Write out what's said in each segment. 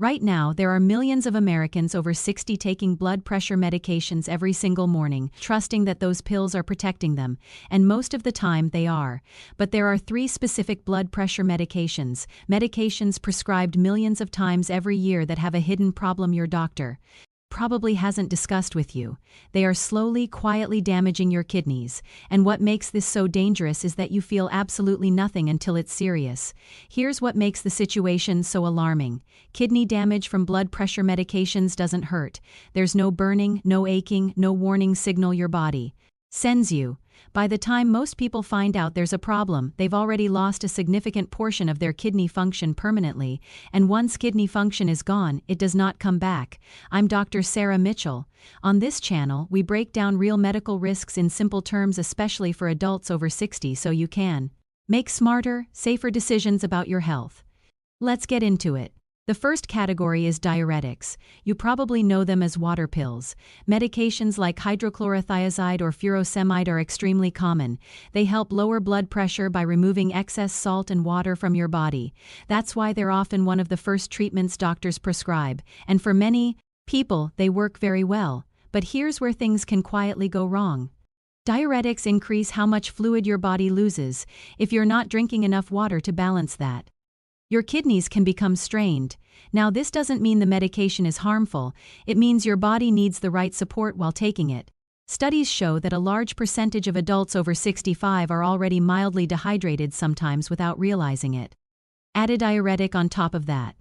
Right now, there are millions of Americans over 60 taking blood pressure medications every single morning, trusting that those pills are protecting them, and most of the time they are. But there are three specific blood pressure medications prescribed millions of times every year that have a hidden problem your doctor probably hasn't discussed with you. They are slowly, quietly damaging your kidneys, and what makes this so dangerous is that you feel absolutely nothing until it's serious. Here's what makes the situation so alarming. Kidney damage from blood pressure medications doesn't hurt. There's no burning, no aching, no warning signal your body sends you. By the time most people find out there's a problem, they've already lost a significant portion of their kidney function permanently, and once kidney function is gone, it does not come back. I'm Dr. Sarah Mitchell. On this channel, we break down real medical risks in simple terms, especially for adults over 60, so you can make smarter, safer decisions about your health. Let's get into it. The first category is diuretics. You probably know them as water pills. Medications like hydrochlorothiazide or furosemide are extremely common. They help lower blood pressure by removing excess salt and water from your body. That's why they're often one of the first treatments doctors prescribe, and for many people, they work very well. But here's where things can quietly go wrong. Diuretics increase how much fluid your body loses if you're not drinking enough water to balance that. Your kidneys can become strained. Now, this doesn't mean the medication is harmful, it means your body needs the right support while taking it. Studies show that a large percentage of adults over 65 are already mildly dehydrated, sometimes without realizing it. Add a diuretic on top of that,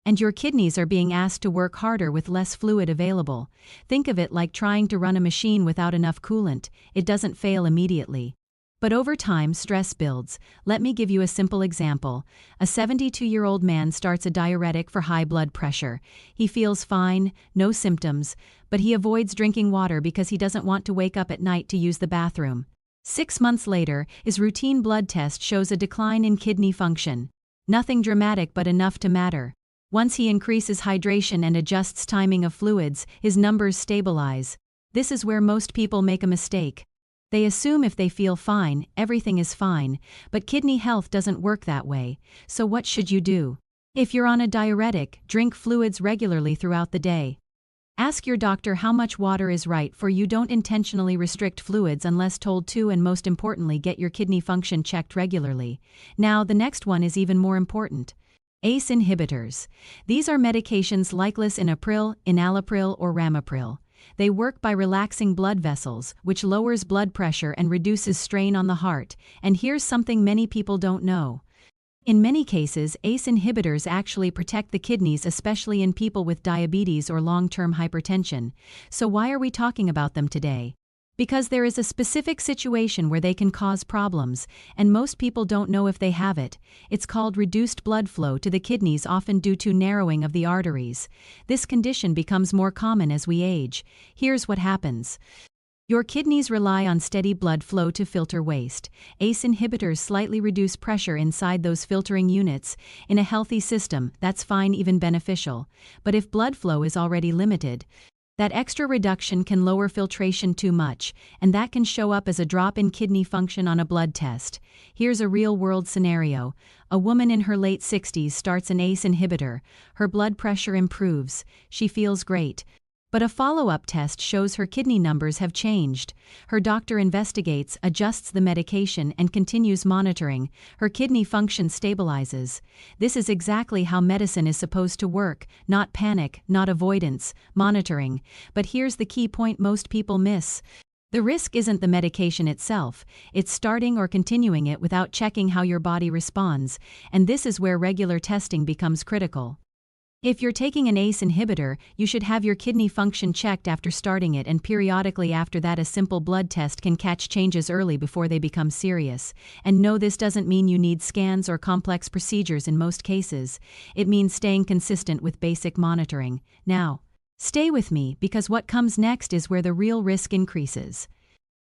and your kidneys are being asked to work harder with less fluid available. Think of it like trying to run a machine without enough coolant. It doesn't fail immediately, but over time, stress builds. Let me give you a simple example. A 72-year-old man starts a diuretic for high blood pressure. He feels fine, no symptoms, but he avoids drinking water because he doesn't want to wake up at night to use the bathroom. 6 months later, his routine blood test shows a decline in kidney function. Nothing dramatic, but enough to matter. Once he increases hydration and adjusts timing of fluids, his numbers stabilize. This is where most people make a mistake. They assume if they feel fine, everything is fine, but kidney health doesn't work that way. So what should you do? If you're on a diuretic, drink fluids regularly throughout the day. Ask your doctor how much water is right for you. Don't intentionally restrict fluids unless told to, and most importantly, get your kidney function checked regularly. Now, the next one is even more important. ACE inhibitors. These are medications like Lisinopril, Enalapril, or Ramipril. They work by relaxing blood vessels, which lowers blood pressure and reduces strain on the heart. And here's something many people don't know. In many cases, ACE inhibitors actually protect the kidneys, especially in people with diabetes or long-term hypertension. So why are we talking about them today? Because there is a specific situation where they can cause problems, and most people don't know if they have it. It's called reduced blood flow to the kidneys, often due to narrowing of the arteries. This condition becomes more common as we age. Here's what happens. Your kidneys rely on steady blood flow to filter waste. ACE inhibitors slightly reduce pressure inside those filtering units. In a healthy system, that's fine, even beneficial. But if blood flow is already limited, that extra reduction can lower filtration too much, and that can show up as a drop in kidney function on a blood test. Here's a real-world scenario. A woman in her late 60s starts an ACE inhibitor. Her blood pressure improves. She feels great. But a follow-up test shows her kidney numbers have changed. Her doctor investigates, adjusts the medication, and continues monitoring. Her kidney function stabilizes. This is exactly how medicine is supposed to work. Not panic, not avoidance, monitoring. But here's the key point most people miss. The risk isn't the medication itself, it's starting or continuing it without checking how your body responds, and this is where regular testing becomes critical. If you're taking an ACE inhibitor, you should have your kidney function checked after starting it, and periodically after that. A simple blood test can catch changes early before they become serious. And no, this doesn't mean you need scans or complex procedures in most cases. It means staying consistent with basic monitoring. Now, stay with me, because what comes next is where the real risk increases.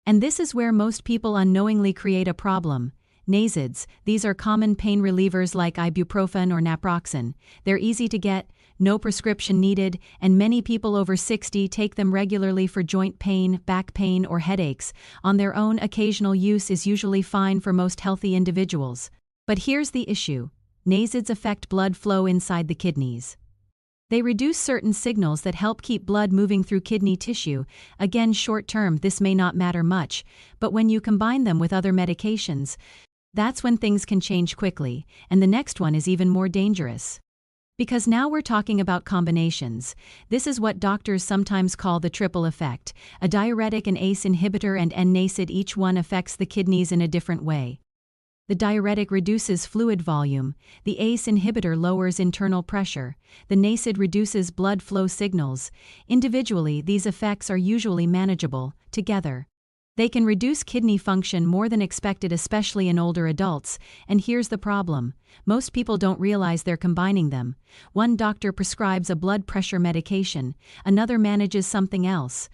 And this is where most people unknowingly create a problem. NSAIDs. These are common pain relievers like ibuprofen or naproxen. They're easy to get, no prescription needed, and many people over 60 take them regularly for joint pain, back pain, or headaches. On their own, occasional use is usually fine for most healthy individuals. But here's the issue. NSAIDs affect blood flow inside the kidneys. They reduce certain signals that help keep blood moving through kidney tissue. Again, short term, this may not matter much, but when you combine them with other medications, that's when things can change quickly, and the next one is even more dangerous. Because now we're talking about combinations. This is what doctors sometimes call the triple effect. A diuretic, an ACE inhibitor, and N-NACID, each one affects the kidneys in a different way. The diuretic reduces fluid volume, the ACE inhibitor lowers internal pressure, the NACID reduces blood flow signals. Individually, these effects are usually manageable. Together, they can reduce kidney function more than expected, especially in older adults. And here's the problem. Most people don't realize they're combining them. One doctor prescribes a blood pressure medication, another manages something else.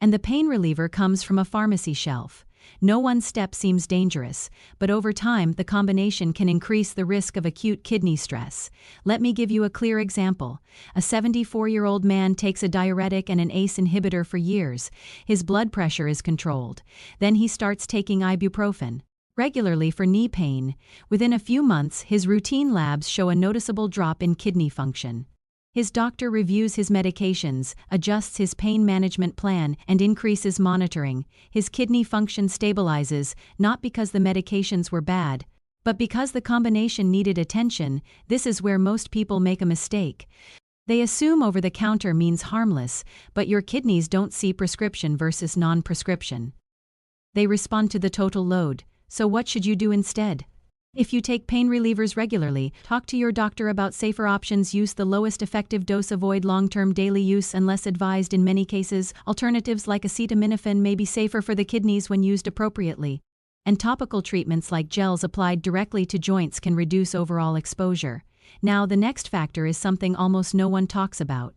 And the pain reliever comes from a pharmacy shelf. No one step seems dangerous, but over time the combination can increase the risk of acute kidney stress. Let me give you a clear example. A 74-year-old man takes a diuretic and an ACE inhibitor for years. His blood pressure is controlled. Then he starts taking ibuprofen regularly for knee pain. Within a few months, his routine labs show a noticeable drop in kidney function. His doctor reviews his medications, adjusts his pain management plan, and increases monitoring. His kidney function stabilizes, not because the medications were bad, but because the combination needed attention. This is where most people make a mistake. They assume over-the-counter means harmless, but your kidneys don't see prescription versus non-prescription. They respond to the total load. So what should you do instead? If you take pain relievers regularly, talk to your doctor about safer options. Use the lowest effective dose. Avoid long-term daily use unless advised. In many cases, alternatives like acetaminophen may be safer for the kidneys when used appropriately. And topical treatments like gels applied directly to joints can reduce overall exposure. Now, the next factor is something almost no one talks about: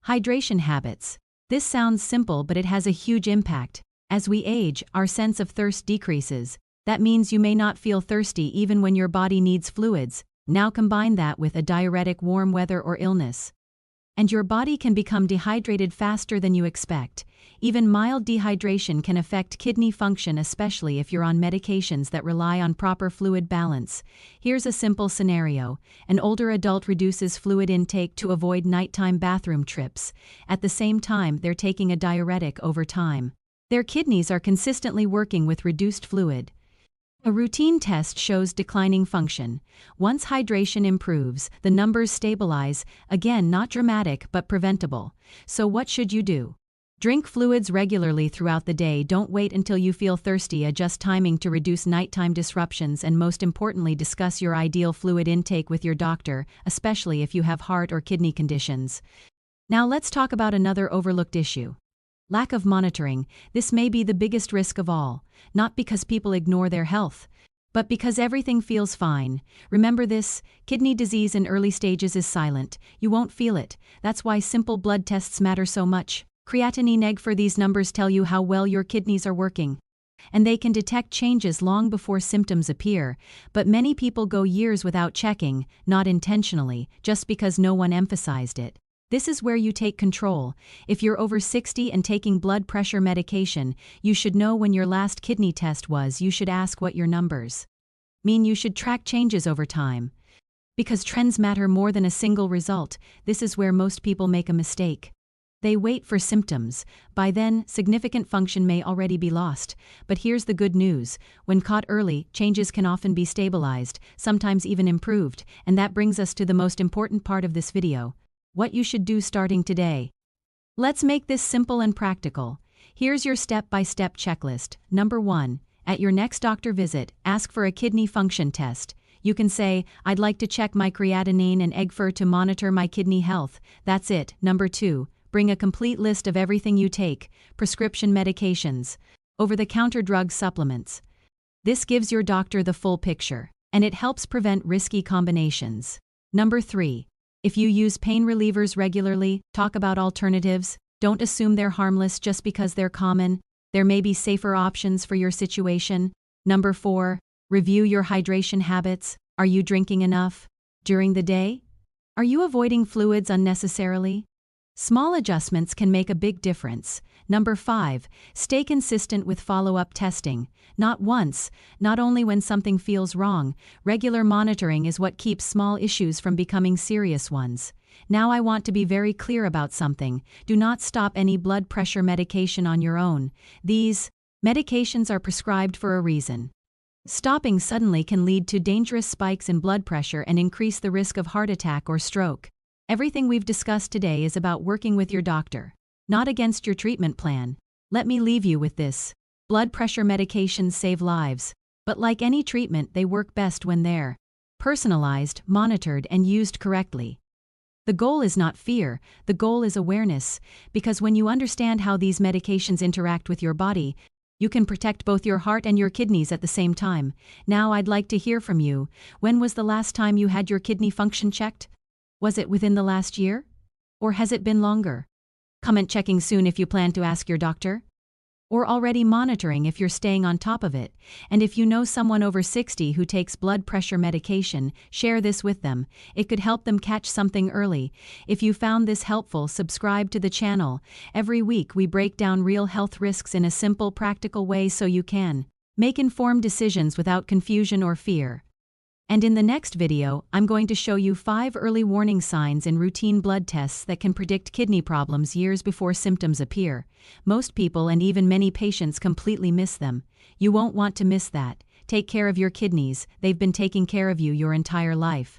hydration habits. This sounds simple, but it has a huge impact. As we age, our sense of thirst decreases. That means you may not feel thirsty even when your body needs fluids. Now combine that with a diuretic, warm weather, or illness, and your body can become dehydrated faster than you expect. Even mild dehydration can affect kidney function, especially if you're on medications that rely on proper fluid balance. Here's a simple scenario. An older adult reduces fluid intake to avoid nighttime bathroom trips. At the same time, they're taking a diuretic. Over time, their kidneys are consistently working with reduced fluid. A routine test shows declining function. Once hydration improves, the numbers stabilize. Again, not dramatic, but preventable. So what should you do? Drink fluids regularly throughout the day. Don't wait until you feel thirsty. Adjust timing to reduce nighttime disruptions, and most importantly, discuss your ideal fluid intake with your doctor, especially if you have heart or kidney conditions. Now let's talk about another overlooked issue: lack of monitoring. This may be the biggest risk of all, not because people ignore their health, but because everything feels fine. Remember this: kidney disease in early stages is silent. You won't feel it. That's why simple blood tests matter so much. Creatinine, EGFR, these numbers tell you how well your kidneys are working. And they can detect changes long before symptoms appear. But many people go years without checking, not intentionally, just because no one emphasized it. This is where you take control. If you're over 60 and taking blood pressure medication, you should know when your last kidney test was. You should ask what your numbers mean. You should track changes over time, because trends matter more than a single result. This is where most people make a mistake. They wait for symptoms. By then, significant function may already be lost. But here's the good news: when caught early, changes can often be stabilized, sometimes even improved. And that brings us to the most important part of this video: what you should do starting today. Let's make this simple and practical. Here's your step-by-step checklist. Number 1. At your next doctor visit, ask for a kidney function test. You can say, "I'd like to check my creatinine and EGFR to monitor my kidney health." That's it. Number 2. Bring a complete list of everything you take: prescription medications, over-the-counter drug supplements. This gives your doctor the full picture, and it helps prevent risky combinations. Number 3. If you use pain relievers regularly, talk about alternatives. Don't assume they're harmless just because they're common. There may be safer options for your situation. Number 4. Review your hydration habits. Are you drinking enough during the day? Are you avoiding fluids unnecessarily? Small adjustments can make a big difference. Number 5. Stay consistent with follow-up testing. Not once, not only when something feels wrong. Regular monitoring is what keeps small issues from becoming serious ones. Now I want to be very clear about something. Do not stop any blood pressure medication on your own. These medications are prescribed for a reason. Stopping suddenly can lead to dangerous spikes in blood pressure and increase the risk of heart attack or stroke. Everything we've discussed today is about working with your doctor, not against your treatment plan. Let me leave you with this. Blood pressure medications save lives, but like any treatment, they work best when they're personalized, monitored, and used correctly. The goal is not fear, the goal is awareness, because when you understand how these medications interact with your body, you can protect both your heart and your kidneys at the same time. Now I'd like to hear from you. When was the last time you had your kidney function checked? Was it within the last year? Or has it been longer? Comment checking soon if you plan to ask your doctor. Or already monitoring if you're staying on top of it. And if you know someone over 60 who takes blood pressure medication, share this with them. It could help them catch something early. If you found this helpful, subscribe to the channel. Every week we break down real health risks in a simple, practical way so you can make informed decisions without confusion or fear. And in the next video, I'm going to show you 5 early warning signs in routine blood tests that can predict kidney problems years before symptoms appear. Most people and even many patients completely miss them. You won't want to miss that. Take care of your kidneys, they've been taking care of you your entire life.